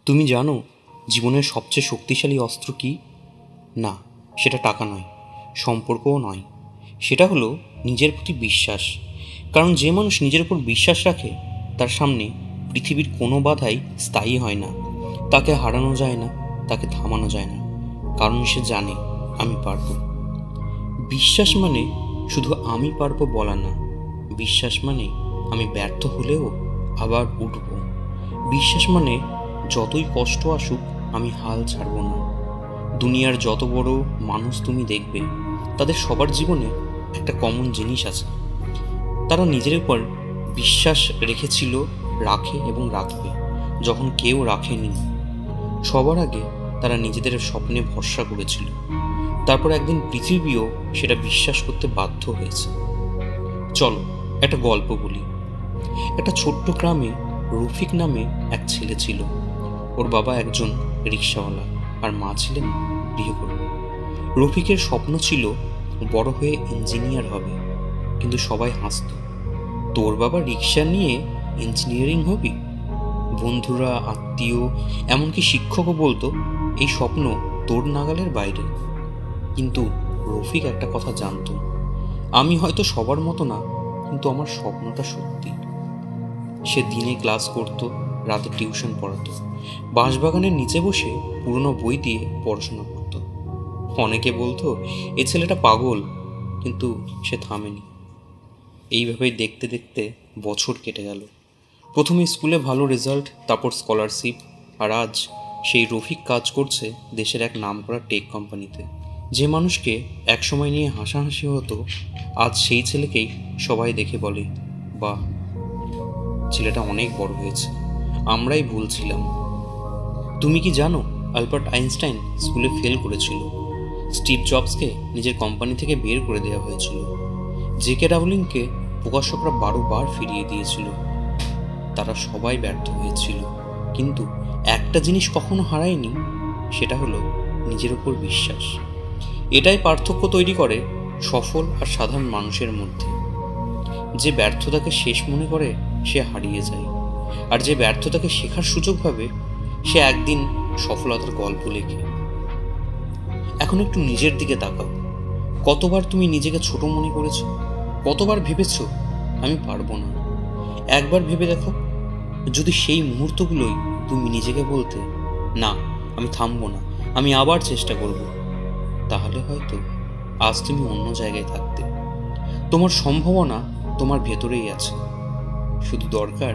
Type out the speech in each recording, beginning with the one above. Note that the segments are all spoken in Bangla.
তুমি জানো জীবনের সবচেয়ে শক্তিশালী অস্ত্র কী? না, সেটা টাকা নয়, সম্পর্কও নয়, সেটা হলো নিজের প্রতি বিশ্বাস। কারণ যে মানুষ নিজের উপর বিশ্বাস রাখে তার সামনে পৃথিবীর কোনো বাধাই স্থায়ী হয় না। তাকে হারানো যায় না, তাকে থামানো যায় না, কারণ সে জানে আমি পারবো। বিশ্বাস মানে শুধু আমি পারবো বলা না, বিশ্বাস মানে আমি ব্যর্থ হলেও আবার উঠব। বিশ্বাস মানে যতই কষ্ট আসুক আমি হাল ছাড়ব না। দুনিয়ার যত বড় মানুষ তুমি দেখবে, তাদের সবার জীবনে একটা কমন জিনিস আছে, তারা নিজের উপর বিশ্বাস রেখেছিল, রাখে এবং রাখবে যখন কেউ রাখেনি। সবার আগে তারা নিজেদের স্বপ্নে ভরসা করেছিল, তারপর একদিন পৃথিবীও সেটা বিশ্বাস করতে বাধ্য হয়েছে। চলো একটা গল্প বলি। একটা ছোট্ট গ্রামে রফিক নামে এক ছেলে ছিল। ওর বাবা একজন রিক্সাওয়ালা আর মা ছিলেন গৃহকর্মী। রফিকের স্বপ্ন ছিল বড় হয়ে ইঞ্জিনিয়ার হবে, কিন্তু সবাই হাসত, তোর বাবা রিক্সা নিয়ে ইঞ্জিনিয়ারিং হবি? বন্ধুরা, আত্মীয়, এমনকি শিক্ষকও বলতো এই স্বপ্ন তোর নাগালের বাইরে। কিন্তু রফিক একটা কথা জানতো, আমি হয়তো সবার মতো না, কিন্তু আমার স্বপ্নটা সত্যি। সে দিনে ক্লাস করত, রাতে টিউশন পড়াতো, বাঁশবাগানের নিচে বসে পুরনো বই দিয়ে পড়াশোনা করত। অনেকে বলতো এ ছেলেটা পাগল, কিন্তু সে থামেনি। এইভাবেই দেখতে দেখতে বছর কেটে গেল। প্রথমে স্কুলে ভালো রেজাল্ট, তারপর স্কলারশিপ, আর আজ সেই রফিক কাজ করছে দেশের এক নামকরা টেক কোম্পানিতে। যে মানুষকে একসময় নিয়ে হাসাহাসি হতো, আজ সেই ছেলেকেই সবাই দেখে বলে, বাহ, ছেলেটা অনেক বড় হয়েছে, আমরাই ভুল ছিলাম। তুমি কি জানো আলবার্ট আইনস্টাইন স্কুলে ফেল করেছিল? স্টিভ জবসকে নিজের কোম্পানি থেকে বের করে দেওয়া হয়েছিল। জেকে রাউলিংকে প্রকাশকরা 12 বার ফিরিয়ে দিয়েছিল। তারা সবাই ব্যর্থ হয়েছিল, কিন্তু একটা জিনিস কখনো হারায়নি, সেটা হলো নিজের উপর বিশ্বাস। এটাই পার্থক্য তৈরি করে সফল আর সাধারণ মানুষের মধ্যে। যে ব্যর্থতাকে শেষ মনে করে সে হারিয়ে যায়, আর যে ব্যর্থতাকে শেখার সুযোগ পাবে সে একদিন সফলতার গল্প লেখে। এখন একটু নিজের দিকে তাকাও। কতবার তুমি নিজেকে ছোট মনে করেছো? কতবার ভেবেছো আমি পারবো না? একবার ভেবে দেখো, যদি সেই মুহূর্তগুলোই তুমি নিজেকে বলতে, না আমি থামবো না, আমি আবার চেষ্টা করব, তাহলে হয়তো আজ তুমি অন্য জায়গায় থাকতে। তোমার সম্ভাবনা তোমার ভেতরেই আছে, শুধু দরকার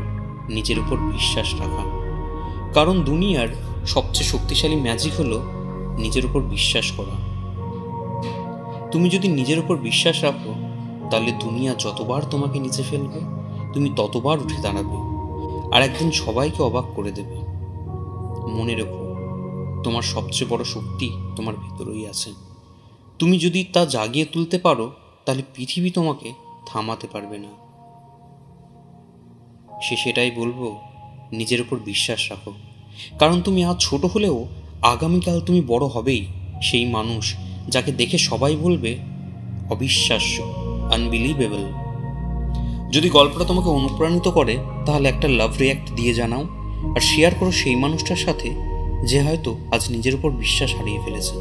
নিজের উপর বিশ্বাস রাখা। কারণ দুনিয়ার সবচেয়ে শক্তিশালী ম্যাজিক হলো নিজের উপর বিশ্বাস করা। তুমি যদি নিজের উপর বিশ্বাস রাখো, তাহলে দুনিয়া যতবার তোমাকে নিচে ফেলবে তুমি ততবার উঠে দাঁড়াবে, আর একদিন সবাইকে অবাক করে দেবে। মনে রেখো, তোমার সবচেয়ে বড় শক্তি তোমার ভেতরেই আছে। তুমি যদি তা জাগিয়ে তুলতে পারো, তাহলে পৃথিবী তোমাকে থামাতে পারবে না। সেটাই বলবো, নিজের উপর বিশ্বাস রাখো। কারণ তুমি আজ ছোট হলেও আগামীকাল তুমি বড় হবেই সেই মানুষ যাকে দেখে সবাই বলবে অবিশ্বাস্য, আনবিলিভেবল। যদি গল্পটা তোমাকে অনুপ্রাণিত করে, তাহলে একটা লাভ রিঅ্যাক্ট দিয়ে জানাও, আর শেয়ার করো সেই মানুষটার সাথে যে হয়তো আজ নিজের উপর বিশ্বাস হারিয়ে ফেলেছে।